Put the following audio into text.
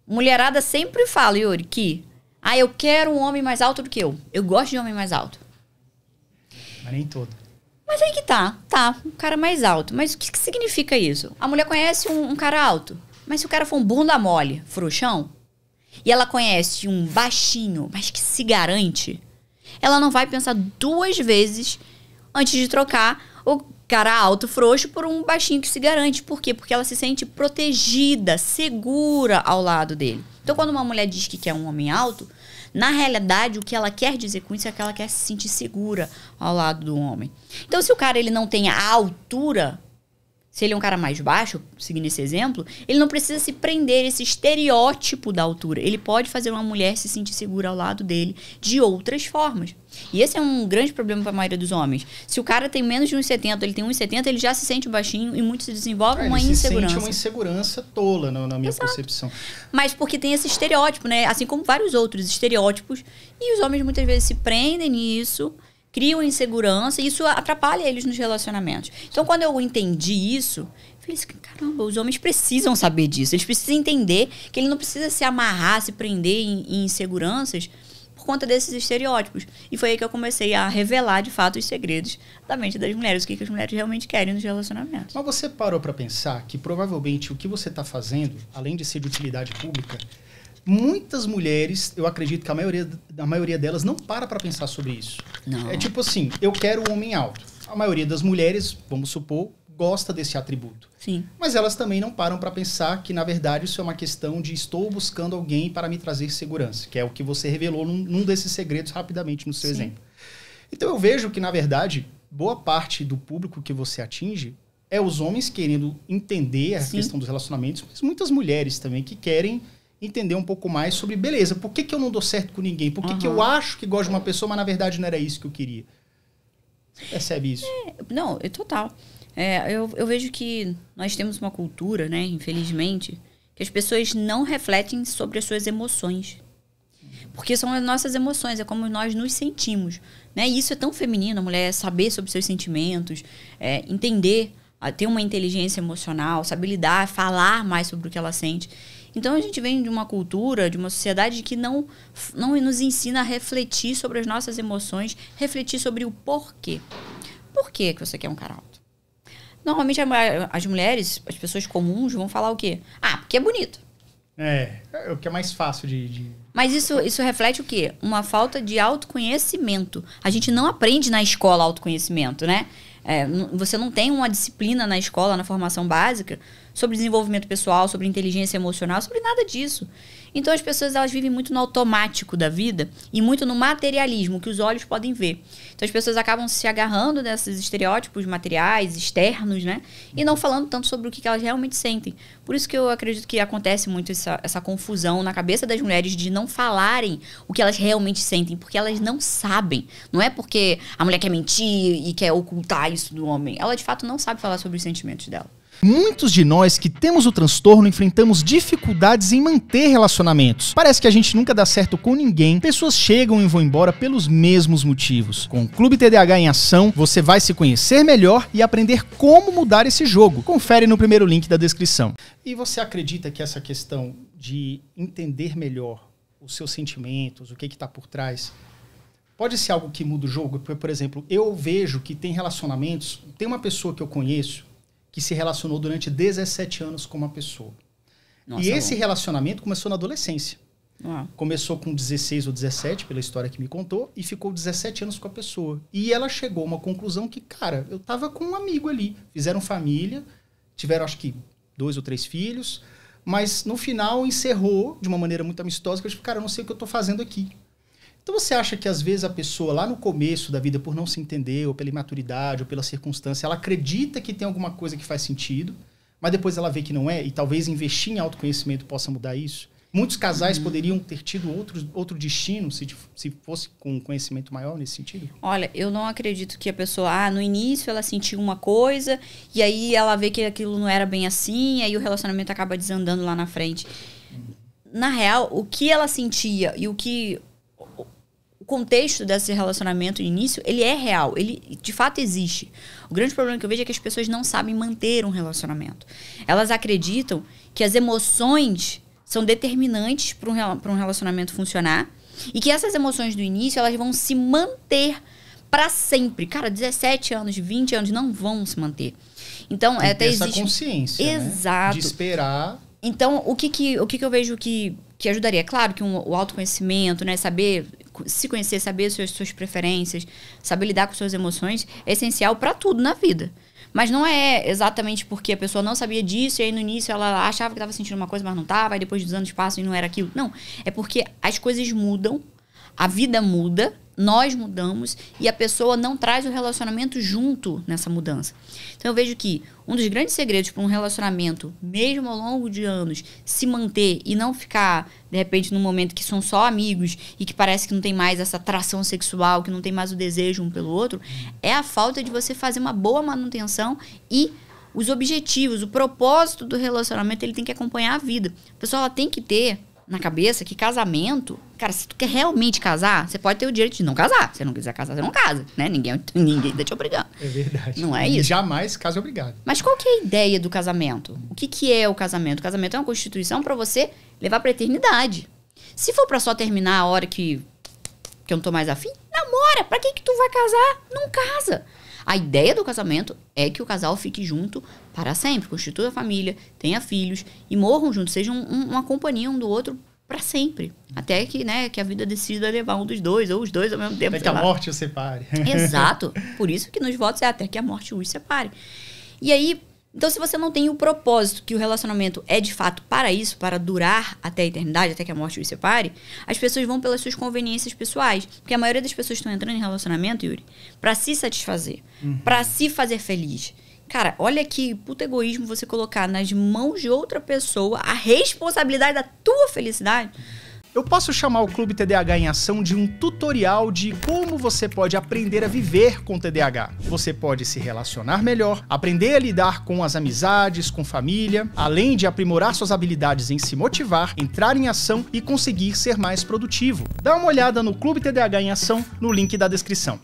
Mulherada sempre fala, Yuri, que eu quero um homem mais alto do que eu. Eu gosto de homem mais alto. Mas nem todo. Mas aí que tá, um cara mais alto. Mas o que significa isso? A mulher conhece um cara alto. Mas se o cara for um bunda mole, frouxão, e ela conhece um baixinho, mas que se garante, ela não vai pensar 2 vezes antes de trocar o cara alto, frouxo, por um baixinho que se garante. Por quê? Porque ela se sente protegida, segura ao lado dele. Então, quando uma mulher diz que quer um homem alto, na realidade, o que ela quer dizer com isso é que ela quer se sentir segura ao lado do homem. Então, se o cara ele não tem a altura, se ele é um cara mais baixo, seguindo esse exemplo, ele não precisa se prender esse estereótipo da altura. Ele pode fazer uma mulher se sentir segura ao lado dele de outras formas. E esse é um grande problema para a maioria dos homens. Se o cara tem menos de 1,70, ele tem 1,70, ele já se sente baixinho e muito se desenvolve uma insegurança. Ele se sente uma insegurança tola na minha concepção. Mas porque tem esse estereótipo, né? Assim como vários outros estereótipos. E os homens muitas vezes se prendem nisso, criam insegurança e isso atrapalha eles nos relacionamentos. Então, quando eu entendi isso, eu falei assim, caramba, os homens precisam saber disso. Eles precisam entender que ele não precisa se amarrar, se prender em inseguranças por conta desses estereótipos. E foi aí que eu comecei a revelar, de fato, os segredos da mente das mulheres, o que as mulheres realmente querem nos relacionamentos. Mas você parou para pensar que provavelmente o que você está fazendo, além de ser de utilidade pública, muitas mulheres, eu acredito que a maioria delas não para pensar sobre isso. Não. É tipo assim, eu quero um homem alto. A maioria das mulheres, vamos supor, gosta desse atributo. Sim. Mas elas também não param para pensar que, na verdade, isso é uma questão de estou buscando alguém para me trazer segurança, que é o que você revelou num desses segredos rapidamente no seu exemplo. Então eu vejo que, na verdade, boa parte do público que você atinge é os homens querendo entender a questão dos relacionamentos, mas muitas mulheres também que querem entender um pouco mais sobre, beleza, por que eu não dou certo com ninguém? Por que eu acho que gosto de uma pessoa, mas na verdade não era isso que eu queria? Você percebe isso? Não, total. Eu vejo que nós temos uma cultura, né, infelizmente, que as pessoas não refletem sobre as suas emoções. Porque são as nossas emoções, é como nós nos sentimos. Né? E isso é tão feminino, a mulher saber sobre seus sentimentos, entender, ter uma inteligência emocional, saber lidar, falar mais sobre o que ela sente. Então, a gente vem de uma cultura, de uma sociedade que não nos ensina a refletir sobre as nossas emoções, refletir sobre o porquê. Por que você quer um cara alto? Normalmente, as mulheres, as pessoas comuns, vão falar o quê? Porque é bonito. É o que é mais fácil de... Mas isso reflete o quê? Uma falta de autoconhecimento. A gente não aprende na escola autoconhecimento, né? Você não tem uma disciplina na escola, na formação básica, sobre desenvolvimento pessoal, sobre inteligência emocional, sobre nada disso. Então, as pessoas elas vivem muito no automático da vida e muito no materialismo, que os olhos podem ver. Então, as pessoas acabam se agarrando desses estereótipos materiais, externos, né? E não falando tanto sobre o que elas realmente sentem. Por isso que eu acredito que acontece muito essa confusão na cabeça das mulheres de não falarem o que elas realmente sentem, porque elas não sabem. Não é porque a mulher quer mentir e quer ocultar isso do homem. Ela, de fato, não sabe falar sobre os sentimentos dela. Muitos de nós que temos o transtorno enfrentamos dificuldades em manter relacionamentos. Parece que a gente nunca dá certo com ninguém, pessoas chegam e vão embora pelos mesmos motivos. Com o Clube TDAH em ação, você vai se conhecer melhor e aprender como mudar esse jogo. Confere no primeiro link da descrição. E você acredita que essa questão de entender melhor os seus sentimentos, o que está por trás, pode ser algo que muda o jogo? Por exemplo, eu vejo que tem relacionamentos, tem uma pessoa que eu conheço que se relacionou durante 17 anos com uma pessoa. Nossa, e esse relacionamento começou na adolescência. Uau. Começou com 16 ou 17, pela história que me contou, e ficou 17 anos com a pessoa. E ela chegou a uma conclusão que, cara, eu tava com um amigo ali. Fizeram família, tiveram acho que 2 ou 3 filhos, mas no final encerrou de uma maneira muito amistosa, que eu disse, cara, eu não sei o que eu tô fazendo aqui. Então você acha que às vezes a pessoa lá no começo da vida, por não se entender, ou pela imaturidade, ou pela circunstância, ela acredita que tem alguma coisa que faz sentido, mas depois ela vê que não é, e talvez investir em autoconhecimento possa mudar isso? Muitos casais poderiam ter tido outro destino se fosse com um conhecimento maior nesse sentido? Olha, eu não acredito que a pessoa, no início ela sentiu uma coisa, e aí ela vê que aquilo não era bem assim, aí o relacionamento acaba desandando lá na frente. Na real, o que ela sentia e o contexto desse relacionamento no início, ele é real, ele de fato existe. O grande problema que eu vejo é que as pessoas não sabem manter um relacionamento. Elas acreditam que as emoções são determinantes para um relacionamento funcionar. E que essas emoções do início, elas vão se manter para sempre. Cara, 17 anos, 20 anos não vão se manter. Então, tem até essa existe... consciência, Exato. Né? De esperar. Então, o que eu vejo que ajudaria? Claro que o autoconhecimento, né? Saber se conhecer, saber suas preferências, saber lidar com suas emoções é essencial para tudo na vida. Mas não é exatamente porque a pessoa não sabia disso e aí no início ela achava que estava sentindo uma coisa, mas não estava, aí depois dos anos passam e não era aquilo. Não, é porque as coisas mudam, a vida muda, nós mudamos e a pessoa não traz o relacionamento junto nessa mudança. Então eu vejo que um dos grandes segredos para um relacionamento, mesmo ao longo de anos, se manter e não ficar, de repente, num momento que são só amigos e que parece que não tem mais essa atração sexual, que não tem mais o desejo um pelo outro, é a falta de você fazer uma boa manutenção e os objetivos, o propósito do relacionamento, ele tem que acompanhar a vida. A pessoa ela tem que ter na cabeça que casamento... Cara, se tu quer realmente casar, você pode ter o direito de não casar. Se não quiser casar, você não casa, né? Ninguém tá te obrigando. É verdade. Não é isso? Jamais caso obrigado. Mas qual que é a ideia do casamento? O que é o casamento? O casamento é uma constituição pra você levar pra eternidade. Se for pra só terminar a hora que eu não tô mais afim, namora. Pra que tu vai casar? Não casa. A ideia do casamento é que o casal fique junto para sempre, constitua a família, tenha filhos e morram juntos, sejam uma companhia um do outro para sempre. Até que, né, que a vida decida levar um dos dois, ou os dois ao mesmo tempo. Até que a morte os separe. Exato. Por isso que nos votos é até que a morte os separe. E aí, então se você não tem o propósito que o relacionamento é de fato para isso, para durar até a eternidade, até que a morte os separe, as pessoas vão pelas suas conveniências pessoais. Porque a maioria das pessoas estão entrando em relacionamento, Yuri, para se satisfazer, para se fazer feliz. Cara, olha que puto egoísmo você colocar nas mãos de outra pessoa a responsabilidade da tua felicidade. Eu posso chamar o Clube TDAH em Ação de um tutorial de como você pode aprender a viver com TDAH. Você pode se relacionar melhor, aprender a lidar com as amizades, com família, além de aprimorar suas habilidades em se motivar, entrar em ação e conseguir ser mais produtivo. Dá uma olhada no Clube TDAH em Ação no link da descrição.